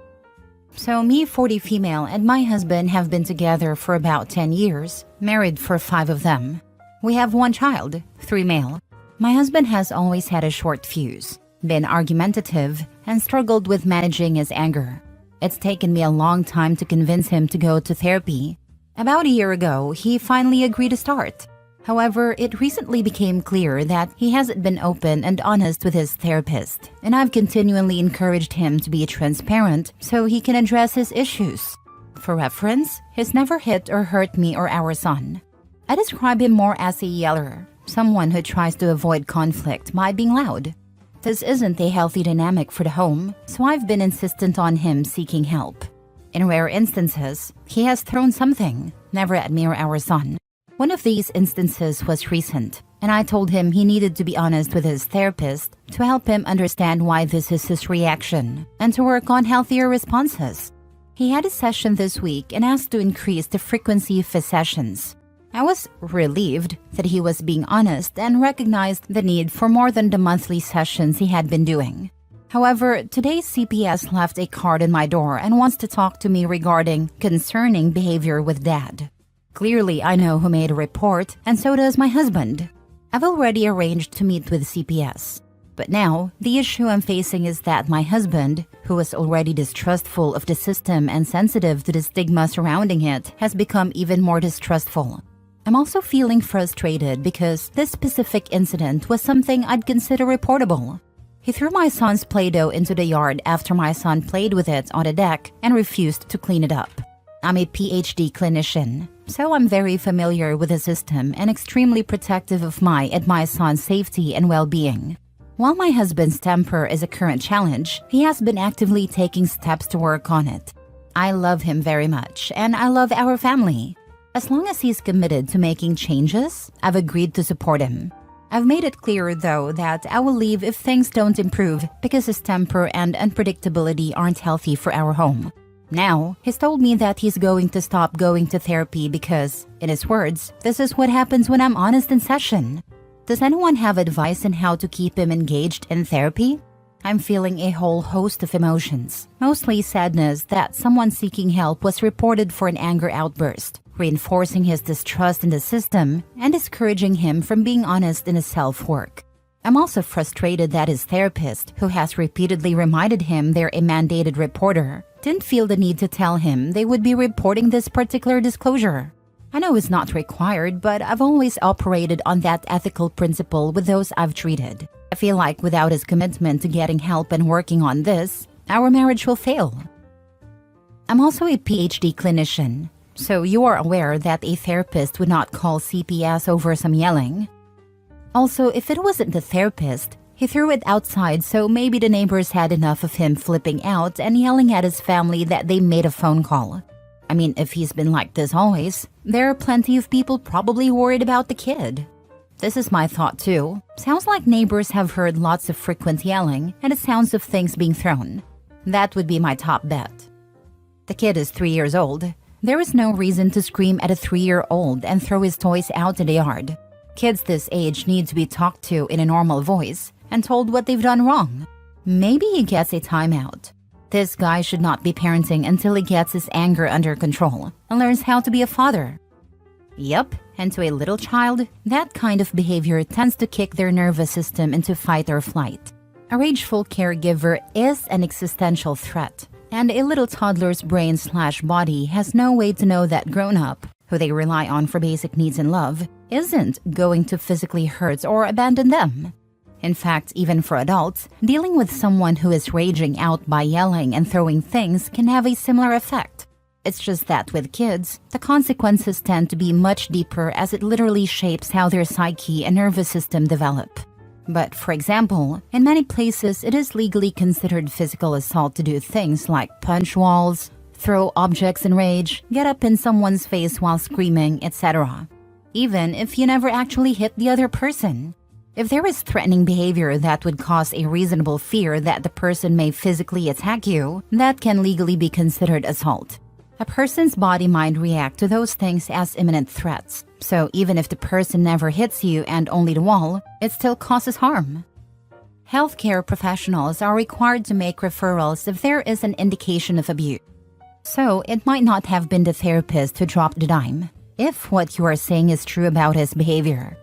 So me, 40 female, and my husband have been together for about 10 years, married for 5 of them. We have 1 child, 3 male. My husband has always had a short fuse, been argumentative, and struggled with managing his anger. It's taken me a long time to convince him to go to therapy. About a year ago, he finally agreed to start. However, it recently became clear that he hasn't been open and honest with his therapist, and I've continually encouraged him to be transparent so he can address his issues. For reference, he's never hit or hurt me or our son. I describe him more as a yeller, someone who tries to avoid conflict by being loud. This isn't a healthy dynamic for the home, so I've been insistent on him seeking help. In rare instances, he has thrown something, never at me or our son. One of these instances was recent, and I told him he needed to be honest with his therapist to help him understand why this is his reaction and to work on healthier responses. He had a session this week and asked to increase the frequency of his sessions. I was relieved that he was being honest and recognized the need for more than the monthly sessions he had been doing. However, today's CPS left a card on my door and wants to talk to me regarding concerning behavior with Dad. Clearly, I know who made a report, and so does my husband. I've already arranged to meet with CPS. But now, the issue I'm facing is that my husband, who was already distrustful of the system and sensitive to the stigma surrounding it, has become even more distrustful. I'm also feeling frustrated because this specific incident was something I'd consider reportable. He threw my son's Play-Doh into the yard after my son played with it on the deck and refused to clean it up. I'm a PhD clinician, so I'm very familiar with the system and extremely protective of my and my son's safety and well-being. While my husband's temper is a current challenge, he has been actively taking steps to work on it. I love him very much, and I love our family. As long as he's committed to making changes, I've agreed to support him. I've made it clear, though, that I will leave if things don't improve because his temper and unpredictability aren't healthy for our home. Now, he's told me that he's going to stop going to therapy because, in his words, this is what happens when I'm honest in session. Does anyone have advice on how to keep him engaged in therapy? I'm feeling a whole host of emotions, mostly sadness that someone seeking help was reported for an anger outburst, reinforcing his distrust in the system and discouraging him from being honest in his self-work. I'm also frustrated that his therapist, who has repeatedly reminded him they're a mandated reporter, didn't feel the need to tell him they would be reporting this particular disclosure. I know it's not required, but I've always operated on that ethical principle with those I've treated. I feel like without his commitment to getting help and working on this, our marriage will fail. I'm also a PhD clinician, so you are aware that a therapist would not call CPS over some yelling. Also, if it wasn't the therapist, he threw it outside, so maybe the neighbors had enough of him flipping out and yelling at his family that they made a phone call. I mean, if he's been like this always, there are plenty of people probably worried about the kid. This is my thought too. Sounds like neighbors have heard lots of frequent yelling and the sounds of things being thrown. That would be my top bet. The kid is 3 years old. There is no reason to scream at a 3-year-old and throw his toys out in the yard. Kids this age need to be talked to in a normal voice and told what they've done wrong. Maybe he gets a timeout. This guy should not be parenting until he gets his anger under control and learns how to be a father. Yep, and to a little child, that kind of behavior tends to kick their nervous system into fight or flight. A rageful caregiver is an existential threat, and a little toddler's brain/body has no way to know that grown-up, who they rely on for basic needs and love, isn't going to physically hurt or abandon them. In fact, even for adults, dealing with someone who is raging out by yelling and throwing things can have a similar effect. It's just that with kids, the consequences tend to be much deeper as it literally shapes how their psyche and nervous system develop. But for example, in many places it is legally considered physical assault to do things like punch walls, throw objects in rage, get up in someone's face while screaming, etc. Even if you never actually hit the other person. If there is threatening behavior that would cause a reasonable fear that the person may physically attack you, that can legally be considered assault. A person's body might react to those things as imminent threats, so even if the person never hits you and only the wall, it still causes harm. Healthcare professionals are required to make referrals if there is an indication of abuse. So it might not have been the therapist who dropped the dime, if what you are saying is true about his behavior.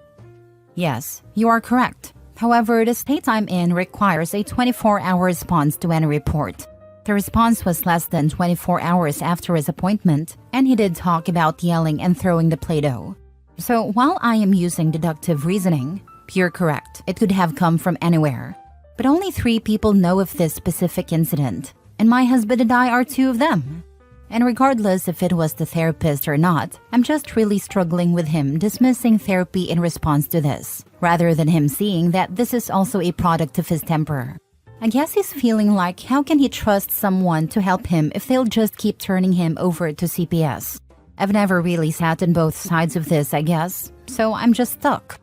Yes, you are correct. However, the state I'm in requires a 24-hour response to any report. The response was less than 24 hours after his appointment, and he did talk about yelling and throwing the Play-Doh. So while I am using deductive reasoning, you're correct, it could have come from anywhere. But only 3 people know of this specific incident, and my husband and I are 2 of them. And regardless if it was the therapist or not, I'm just really struggling with him dismissing therapy in response to this, rather than him seeing that this is also a product of his temper. I guess he's feeling like how can he trust someone to help him if they'll just keep turning him over to CPS. I've never really sat on both sides of this, I guess, so I'm just stuck.